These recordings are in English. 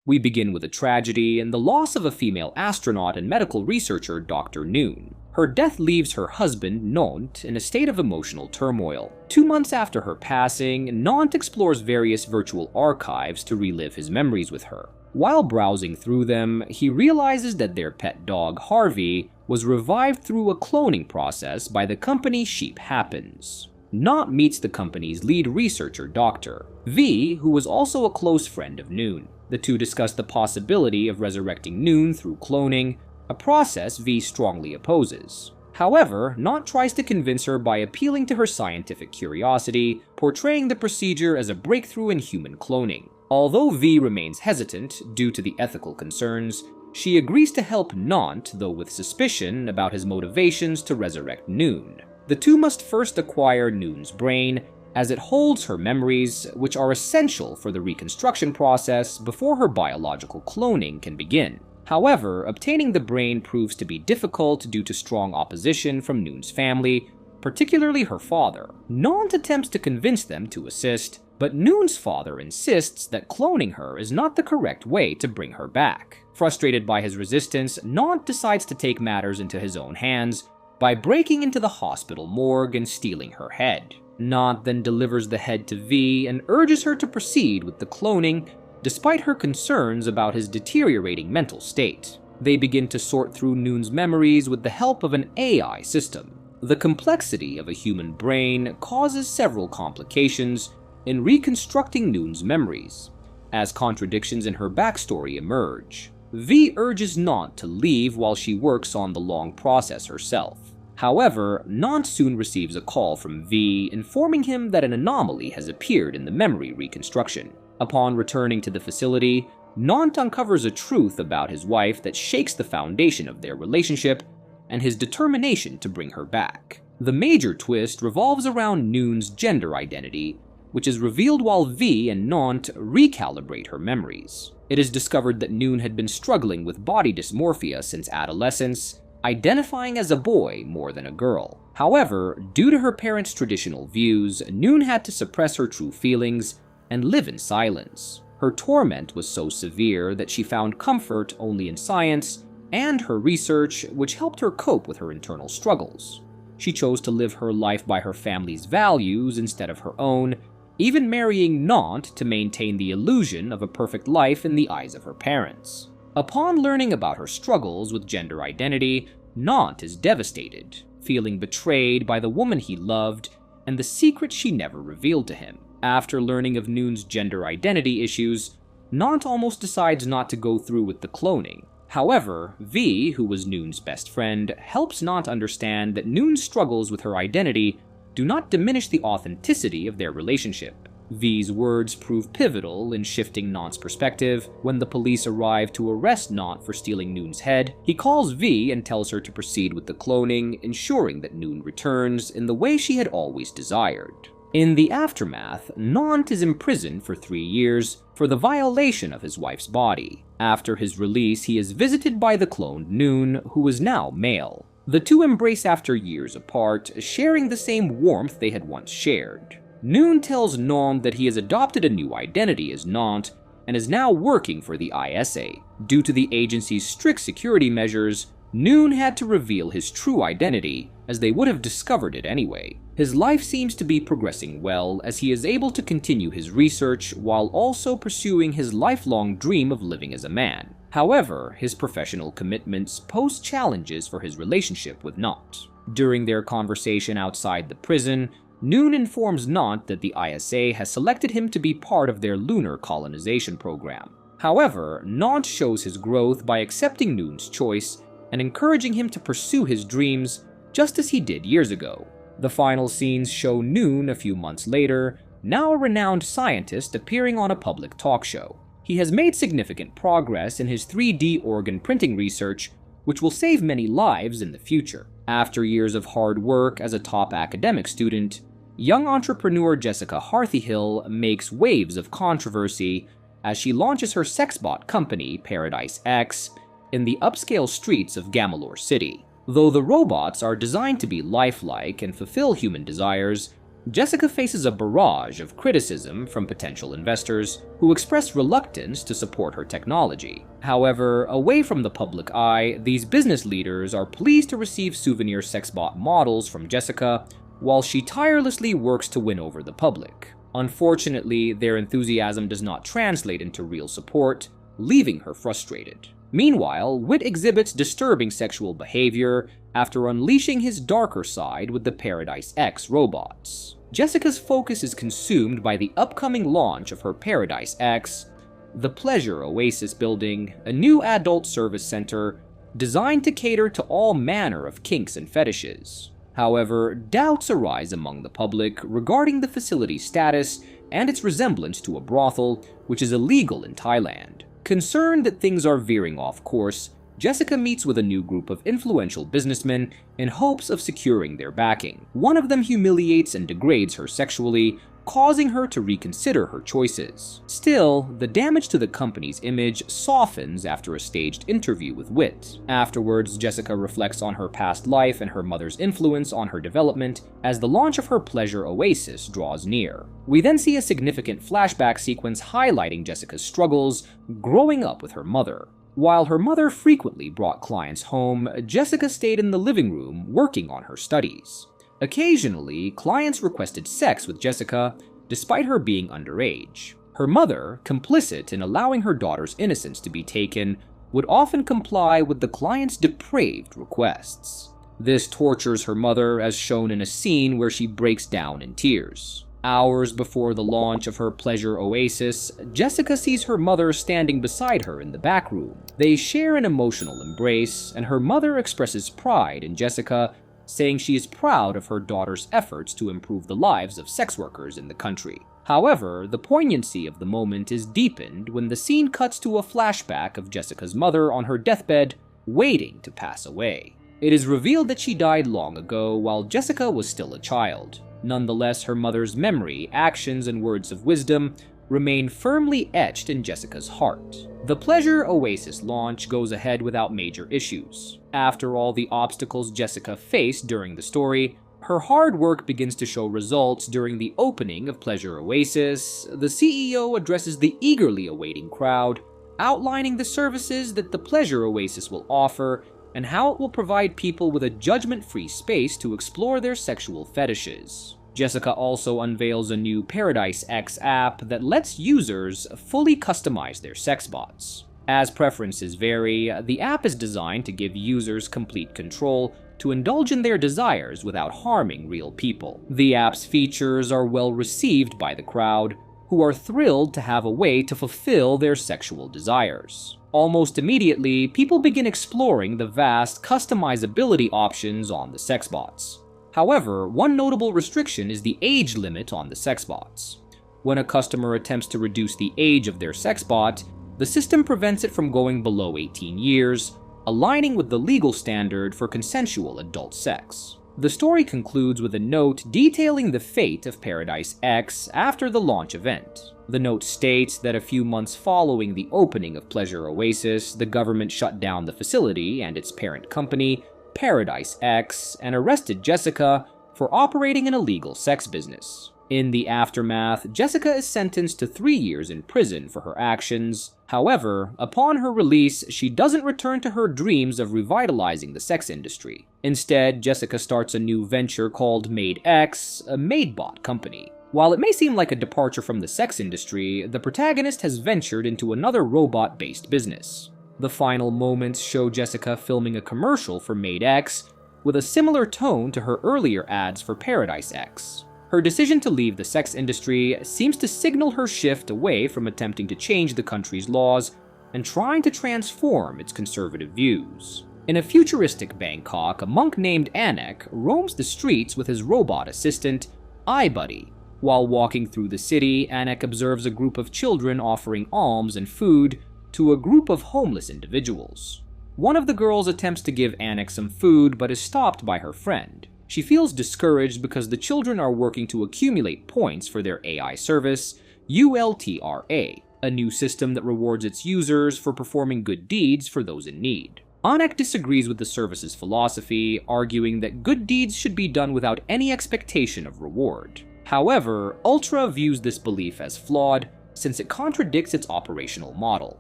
We begin with a tragedy and the loss of a female astronaut and medical researcher, Dr. Noon. Her death leaves her husband, Nont, in a state of emotional turmoil. 2 months after her passing, Nont explores various virtual archives to relive his memories with her. While browsing through them, he realizes that their pet dog, Harvey, was revived through a cloning process by the company Sheep Happens. Nont meets the company's lead researcher, Dr. V, who was also a close friend of Noon. The two discuss the possibility of resurrecting Noon through cloning, a process V strongly opposes. However, Nont tries to convince her by appealing to her scientific curiosity, portraying the procedure as a breakthrough in human cloning. Although V remains hesitant due to the ethical concerns, she agrees to help Nont, though with suspicion about his motivations to resurrect Noon. The two must first acquire Noon's brain, as it holds her memories, which are essential for the reconstruction process before her biological cloning can begin. However, obtaining the brain proves to be difficult due to strong opposition from Noon's family, particularly her father. Nont attempts to convince them to assist, but Noon's father insists that cloning her is not the correct way to bring her back. Frustrated by his resistance, Nont decides to take matters into his own hands by breaking into the hospital morgue and stealing her head. Nont then delivers the head to V and urges her to proceed with the cloning, despite her concerns about his deteriorating mental state. They begin to sort through Noon's memories with the help of an AI system. The complexity of a human brain causes several complications in reconstructing Noon's memories, as contradictions in her backstory emerge. V urges Nont to leave while she works on the long process herself. However, Nont soon receives a call from V informing him that an anomaly has appeared in the memory reconstruction. Upon returning to the facility, Nont uncovers a truth about his wife that shakes the foundation of their relationship and his determination to bring her back. The major twist revolves around Noon's gender identity, which is revealed while V and Nont recalibrate her memories. It is discovered that Noon had been struggling with body dysmorphia since adolescence, identifying as a boy more than a girl. However, due to her parents' traditional views, Noon had to suppress her true feelings and live in silence. Her torment was so severe that she found comfort only in science and her research, which helped her cope with her internal struggles. She chose to live her life by her family's values instead of her own, even marrying Nont to maintain the illusion of a perfect life in the eyes of her parents. Upon learning about her struggles with gender identity, Nont is devastated, feeling betrayed by the woman he loved and the secret she never revealed to him. After learning of Noon's gender identity issues, Nont almost decides not to go through with the cloning. However, V, who was Noon's best friend, helps Nont understand that Noon's struggles with her identity do not diminish the authenticity of their relationship. V's words prove pivotal in shifting Nont's perspective. When the police arrive to arrest Nont for stealing Noon's head, he calls V and tells her to proceed with the cloning, ensuring that Noon returns in the way she had always desired. In the aftermath, Nont is imprisoned for 3 years for the violation of his wife's body. After his release, he is visited by the cloned Noon, who is now male. The two embrace after years apart, sharing the same warmth they had once shared. Noon tells Nont that he has adopted a new identity as Nont and is now working for the ISA. Due to the agency's strict security measures, Noon had to reveal his true identity, as they would have discovered it anyway. His life seems to be progressing well, as he is able to continue his research while also pursuing his lifelong dream of living as a man. However, his professional commitments pose challenges for his relationship with Nont. During their conversation outside the prison, Noon informs Nont that the ISA has selected him to be part of their lunar colonization program. However, Nont shows his growth by accepting Noon's choice and encouraging him to pursue his dreams just as he did years ago. The final scenes show Noon a few months later, now a renowned scientist appearing on a public talk show. He has made significant progress in his 3D organ printing research, which will save many lives in the future. After years of hard work as a top academic student, young entrepreneur Jessica Harthyhill makes waves of controversy as she launches her sexbot company, Paradise X, in the upscale streets of Gamalore City. Though the robots are designed to be lifelike and fulfill human desires, Jessica faces a barrage of criticism from potential investors who express reluctance to support her technology. However, away from the public eye, these business leaders are pleased to receive souvenir sexbot models from Jessica, while she tirelessly works to win over the public. Unfortunately, their enthusiasm does not translate into real support, leaving her frustrated. Meanwhile, Whit exhibits disturbing sexual behavior after unleashing his darker side with the Paradise X robots. Jessica's focus is consumed by the upcoming launch of her Paradise X, the Pleasure Oasis building, a new adult service center designed to cater to all manner of kinks and fetishes. However, doubts arise among the public regarding the facility's status and its resemblance to a brothel, which is illegal in Thailand. Concerned that things are veering off course, Jessica meets with a new group of influential businessmen in hopes of securing their backing. One of them humiliates and degrades her sexually, causing her to reconsider her choices. Still, the damage to the company's image softens after a staged interview with Whit. Afterwards, Jessica reflects on her past life and her mother's influence on her development as the launch of her Pleasure Oasis draws near. We then see a significant flashback sequence highlighting Jessica's struggles growing up with her mother. While her mother frequently brought clients home, Jessica stayed in the living room working on her studies. Occasionally, clients requested sex with Jessica, despite her being underage. Her mother, complicit in allowing her daughter's innocence to be taken, would often comply with the client's depraved requests. This tortures her mother, as shown in a scene where she breaks down in tears. Hours before the launch of her Pleasure Oasis, Jessica sees her mother standing beside her in the back room. They share an emotional embrace, and her mother expresses pride in Jessica, saying she is proud of her daughter's efforts to improve the lives of sex workers in the country. However, the poignancy of the moment is deepened when the scene cuts to a flashback of Jessica's mother on her deathbed, waiting to pass away. It is revealed that she died long ago while Jessica was still a child. Nonetheless, her mother's memory, actions, and words of wisdom remain firmly etched in Jessica's heart. The Pleasure Oasis launch goes ahead without major issues. After all the obstacles Jessica faced during the story, her hard work begins to show results during the opening of Pleasure Oasis. The CEO addresses the eagerly awaiting crowd, outlining the services that the Pleasure Oasis will offer and how it will provide people with a judgment-free space to explore their sexual fetishes. Jessica also unveils a new Paradise X app that lets users fully customize their sex bots. As preferences vary, the app is designed to give users complete control to indulge in their desires without harming real people. The app's features are well received by the crowd, who are thrilled to have a way to fulfill their sexual desires. Almost immediately, people begin exploring the vast customizability options on the sex bots. However, one notable restriction is the age limit on the sex bots. When a customer attempts to reduce the age of their sex bot, the system prevents it from going below 18 years, aligning with the legal standard for consensual adult sex. The story concludes with a note detailing the fate of Paradise X after the launch event. The note states that a few months following the opening of Pleasure Oasis, the government shut down the facility and its parent company, Paradise X, and arrested Jessica for operating an illegal sex business. In the aftermath, Jessica is sentenced to 3 years in prison for her actions. However, upon her release, she doesn't return to her dreams of revitalizing the sex industry. Instead, Jessica starts a new venture called Maid X, a maidbot company. While it may seem like a departure from the sex industry, the protagonist has ventured into another robot-based business. The final moments show Jessica filming a commercial for Maid X with a similar tone to her earlier ads for Paradise X. Her decision to leave the sex industry seems to signal her shift away from attempting to change the country's laws and trying to transform its conservative views. In a futuristic Bangkok, a monk named Anak roams the streets with his robot assistant, iBuddy. While walking through the city, Anak observes a group of children offering alms and food to a group of homeless individuals. One of the girls attempts to give Anak some food but is stopped by her friend. She feels discouraged because the children are working to accumulate points for their AI service, ULTRA, a new system that rewards its users for performing good deeds for those in need. Anak disagrees with the service's philosophy, arguing that good deeds should be done without any expectation of reward. However, Ultra views this belief as flawed, since it contradicts its operational model.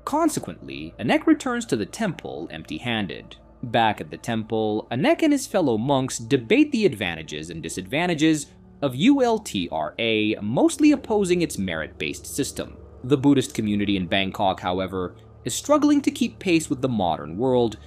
Consequently, Anek returns to the temple empty-handed. Back at the temple, Anek and his fellow monks debate the advantages and disadvantages of ULTRA, mostly opposing its merit-based system. The Buddhist community in Bangkok, however, is struggling to keep pace with the modern world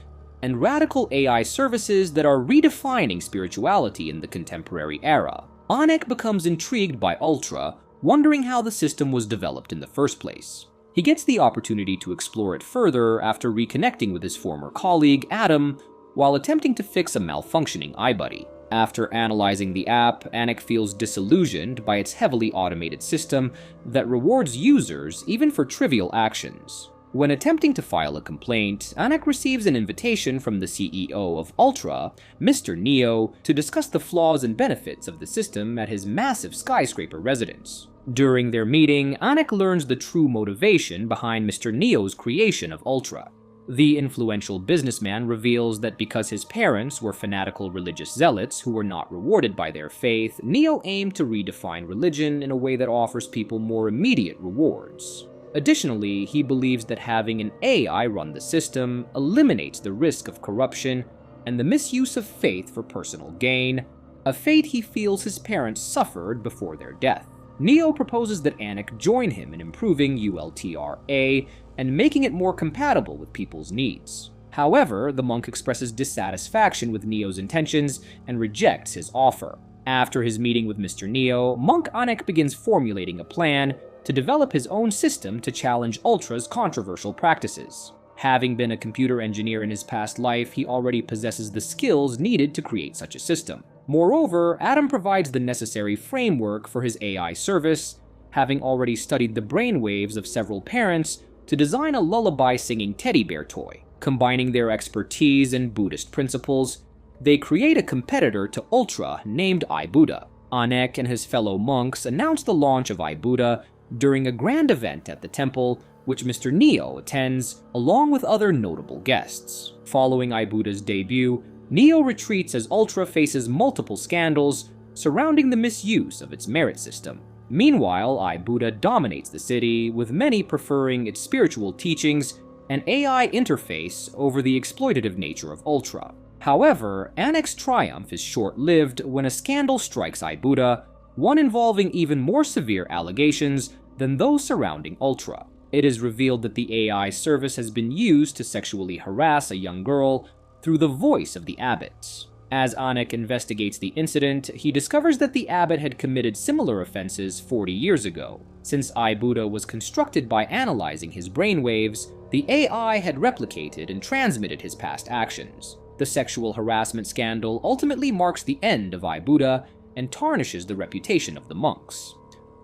and radical AI services that are redefining spirituality in the contemporary era. Anek becomes intrigued by Ultra, wondering how the system was developed in the first place. He gets the opportunity to explore it further after reconnecting with his former colleague, Adam, while attempting to fix a malfunctioning iBuddy. After analyzing the app, Anek feels disillusioned by its heavily automated system that rewards users even for trivial actions. When attempting to file a complaint, Anek receives an invitation from the CEO of Ultra, Mr. Neo, to discuss the flaws and benefits of the system at his massive skyscraper residence. During their meeting, Anek learns the true motivation behind Mr. Neo's creation of Ultra. The influential businessman reveals that because his parents were fanatical religious zealots who were not rewarded by their faith, Neo aimed to redefine religion in a way that offers people more immediate rewards. Additionally, he believes that having an AI run the system eliminates the risk of corruption and the misuse of faith for personal gain, a fate he feels his parents suffered before their death. Neo proposes that Anek join him in improving ULTRA and making it more compatible with people's needs. However, the monk expresses dissatisfaction with Neo's intentions and rejects his offer. After his meeting with Mr. Neo, monk Anek begins formulating a plan to develop his own system to challenge Ultra's controversial practices. Having been a computer engineer in his past life, he already possesses the skills needed to create such a system. Moreover, Adam provides the necessary framework for his AI service, having already studied the brainwaves of several parents to design a lullaby-singing teddy bear toy. Combining their expertise and Buddhist principles, they create a competitor to Ultra named iBuddha. Anek and his fellow monks announce the launch of iBuddha during a grand event at the temple, which Mr. Neo attends, along with other notable guests. Following iBuddha's debut, Neo retreats as Ultra faces multiple scandals surrounding the misuse of its merit system. Meanwhile, iBuddha dominates the city, with many preferring its spiritual teachings and AI interface over the exploitative nature of Ultra. However, Anek's triumph is short-lived when a scandal strikes iBuddha, one involving even more severe allegations than those surrounding Ultra. It is revealed that the AI service has been used to sexually harass a young girl through the voice of the abbot. As Anek investigates the incident, he discovers that the abbot had committed similar offenses 40 years ago. Since iBuddha was constructed by analyzing his brainwaves, the AI had replicated and transmitted his past actions. The sexual harassment scandal ultimately marks the end of iBuddha and tarnishes the reputation of the monks.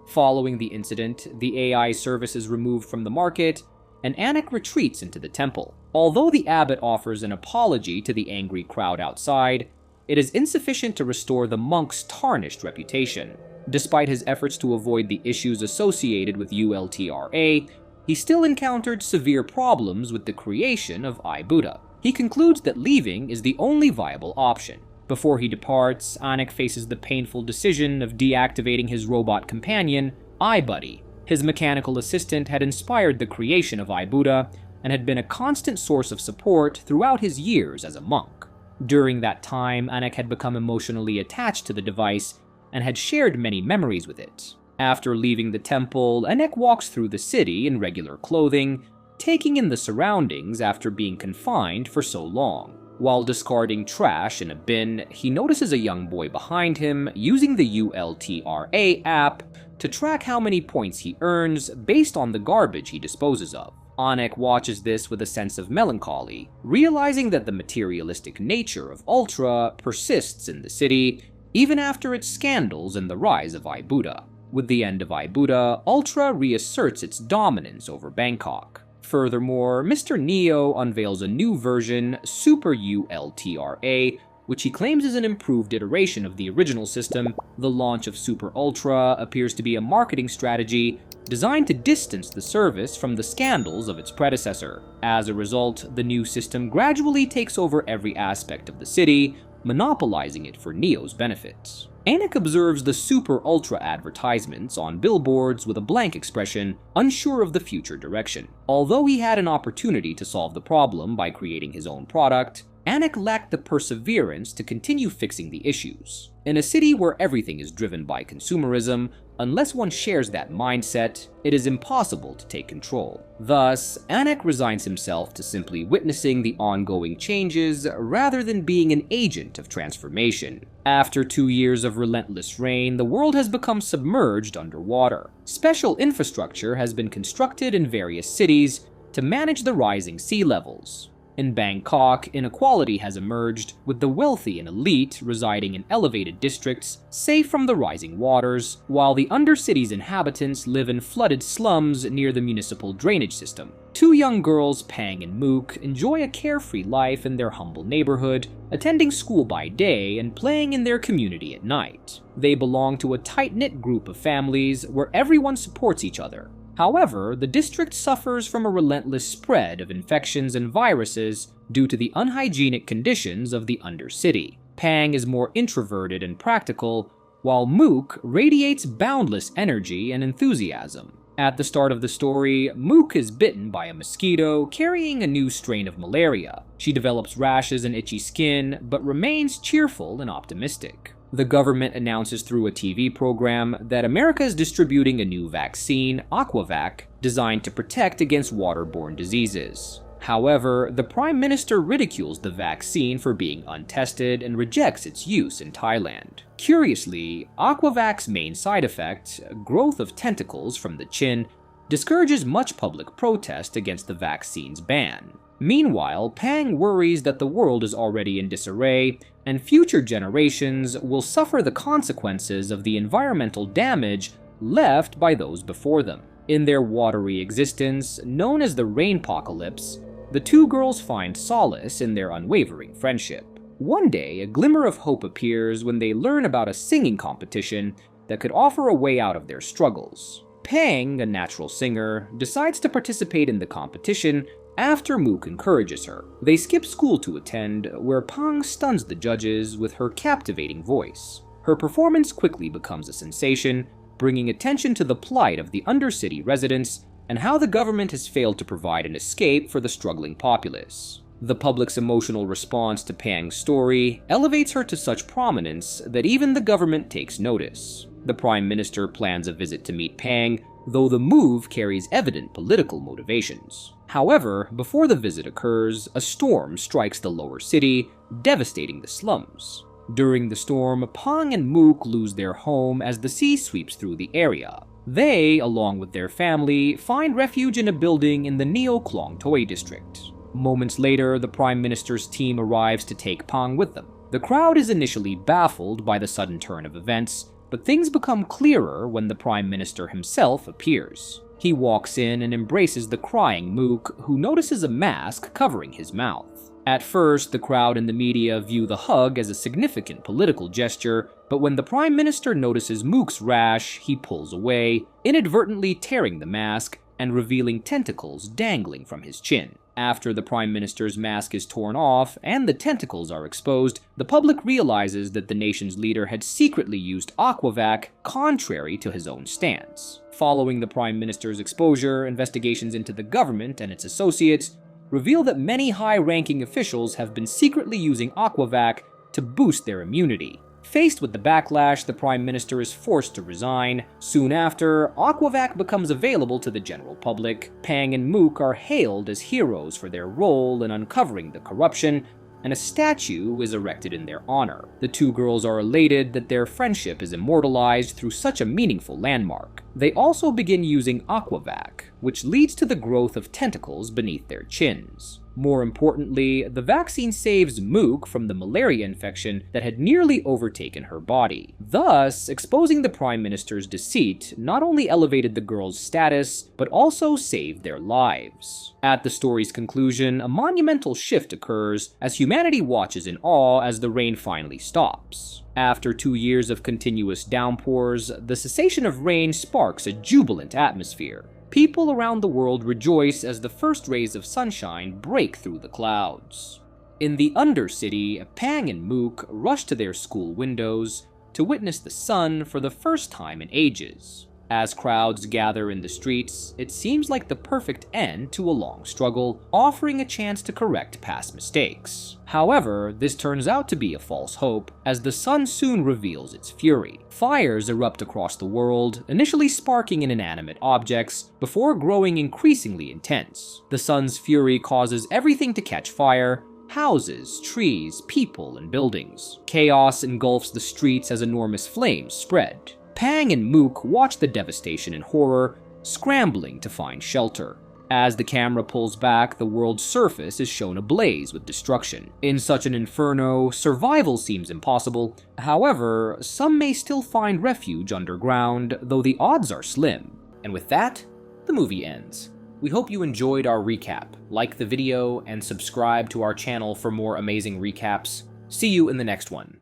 Following the incident, the AI service is removed from the market, and Anek retreats into the temple. Although the abbot offers an apology to the angry crowd outside, it is insufficient to restore the monk's tarnished reputation. Despite his efforts to avoid the issues associated with ULTRA, he still encountered severe problems with the creation of iBuddha. He concludes that leaving is the only viable option. Before he departs, Anek faces the painful decision of deactivating his robot companion, iBuddy. His mechanical assistant had inspired the creation of iBuddha and had been a constant source of support throughout his years as a monk. During that time, Anek had become emotionally attached to the device and had shared many memories with it. After leaving the temple, Anek walks through the city in regular clothing, taking in the surroundings after being confined for so long. While discarding trash in a bin, he notices a young boy behind him using the ULTRA app to track how many points he earns based on the garbage he disposes of. Anek watches this with a sense of melancholy, realizing that the materialistic nature of Ultra persists in the city, even after its scandals and the rise of iBuddha. With the end of iBuddha, Ultra reasserts its dominance over Bangkok. Furthermore, Mr. Neo unveils a new version, Super ULTRA, which he claims is an improved iteration of the original system. The launch of Super Ultra appears to be a marketing strategy designed to distance the service from the scandals of its predecessor. As a result, the new system gradually takes over every aspect of the city, monopolizing it for Neo's benefit. Anik observes the super-ultra advertisements on billboards with a blank expression, unsure of the future direction. Although he had an opportunity to solve the problem by creating his own product, Anik lacked the perseverance to continue fixing the issues. In a city where everything is driven by consumerism, unless one shares that mindset, it is impossible to take control. Thus, Anik resigns himself to simply witnessing the ongoing changes rather than being an agent of transformation. After 2 years of relentless rain, the world has become submerged underwater. Special infrastructure has been constructed in various cities to manage the rising sea levels. In Bangkok, inequality has emerged, with the wealthy and elite residing in elevated districts, safe from the rising waters, while the undercity's inhabitants live in flooded slums near the municipal drainage system. 2 young girls, Pang and Mook, enjoy a carefree life in their humble neighborhood, attending school by day and playing in their community at night. They belong to a tight-knit group of families where everyone supports each other. However, the district suffers from a relentless spread of infections and viruses due to the unhygienic conditions of the Undercity. Pang is more introverted and practical, while Mook radiates boundless energy and enthusiasm. At the start of the story, Mook is bitten by a mosquito carrying a new strain of malaria. She develops rashes and itchy skin, but remains cheerful and optimistic. The government announces through a TV program that America is distributing a new vaccine, Aquavac, designed to protect against waterborne diseases. However, the Prime Minister ridicules the vaccine for being untested and rejects its use in Thailand. Curiously, Aquavac's main side effect, growth of tentacles from the chin, discourages much public protest against the vaccine's ban. Meanwhile, Pang worries that the world is already in disarray, and future generations will suffer the consequences of the environmental damage left by those before them. In their watery existence, known as the Rainpocalypse, the 2 girls find solace in their unwavering friendship. One day, a glimmer of hope appears when they learn about a singing competition that could offer a way out of their struggles. Pang, a natural singer, decides to participate in the competition after Mook encourages her. They skip school to attend, where Pang stuns the judges with her captivating voice. Her performance quickly becomes a sensation, bringing attention to the plight of the Undercity residents and how the government has failed to provide an escape for the struggling populace. The public's emotional response to Pang's story elevates her to such prominence that even the government takes notice. The Prime Minister plans a visit to meet Pang, though the move carries evident political motivations. However, before the visit occurs, a storm strikes the lower city, devastating the slums. During the storm, Pang and Mook lose their home as the sea sweeps through the area. They, along with their family, find refuge in a building in the Neo Klong Toei district. Moments later, the Prime Minister's team arrives to take Pang with them. The crowd is initially baffled by the sudden turn of events, but things become clearer when the Prime Minister himself appears. He walks in and embraces the crying Mook, who notices a mask covering his mouth. At first, the crowd and the media view the hug as a significant political gesture, but when the Prime Minister notices Mook's rash, he pulls away, inadvertently tearing the mask and revealing tentacles dangling from his chin. After the Prime Minister's mask is torn off and the tentacles are exposed, the public realizes that the nation's leader had secretly used Aquavac contrary to his own stance. Following the Prime Minister's exposure, investigations into the government and its associates reveal that many high-ranking officials have been secretly using Aquavac to boost their immunity. Faced with the backlash, the Prime Minister is forced to resign. Soon after, Aquavac becomes available to the general public. Pang and Mook are hailed as heroes for their role in uncovering the corruption, and a statue is erected in their honor. The 2 girls are elated that their friendship is immortalized through such a meaningful landmark. They also begin using Aquavac, which leads to the growth of tentacles beneath their chins. More importantly, the vaccine saves Mook from the malaria infection that had nearly overtaken her body. Thus, exposing the Prime Minister's deceit not only elevated the girls' status, but also saved their lives. At the story's conclusion, a monumental shift occurs as humanity watches in awe as the rain finally stops. After 2 years of continuous downpours, the cessation of rain sparks a jubilant atmosphere. People around the world rejoice as the first rays of sunshine break through the clouds. In the Undercity, Pang and Mook rush to their school windows, to witness the sun for the first time in ages. As crowds gather in the streets, it seems like the perfect end to a long struggle, offering a chance to correct past mistakes. However, this turns out to be a false hope, as the sun soon reveals its fury. Fires erupt across the world, initially sparking in inanimate objects, before growing increasingly intense. The sun's fury causes everything to catch fire: houses, trees, people, and buildings. Chaos engulfs the streets as enormous flames spread. Pang and Mook watch the devastation in horror, scrambling to find shelter. As the camera pulls back, the world's surface is shown ablaze with destruction. In such an inferno, survival seems impossible. However, some may still find refuge underground, though the odds are slim. And with that, the movie ends. We hope you enjoyed our recap. Like the video and subscribe to our channel for more amazing recaps. See you in the next one.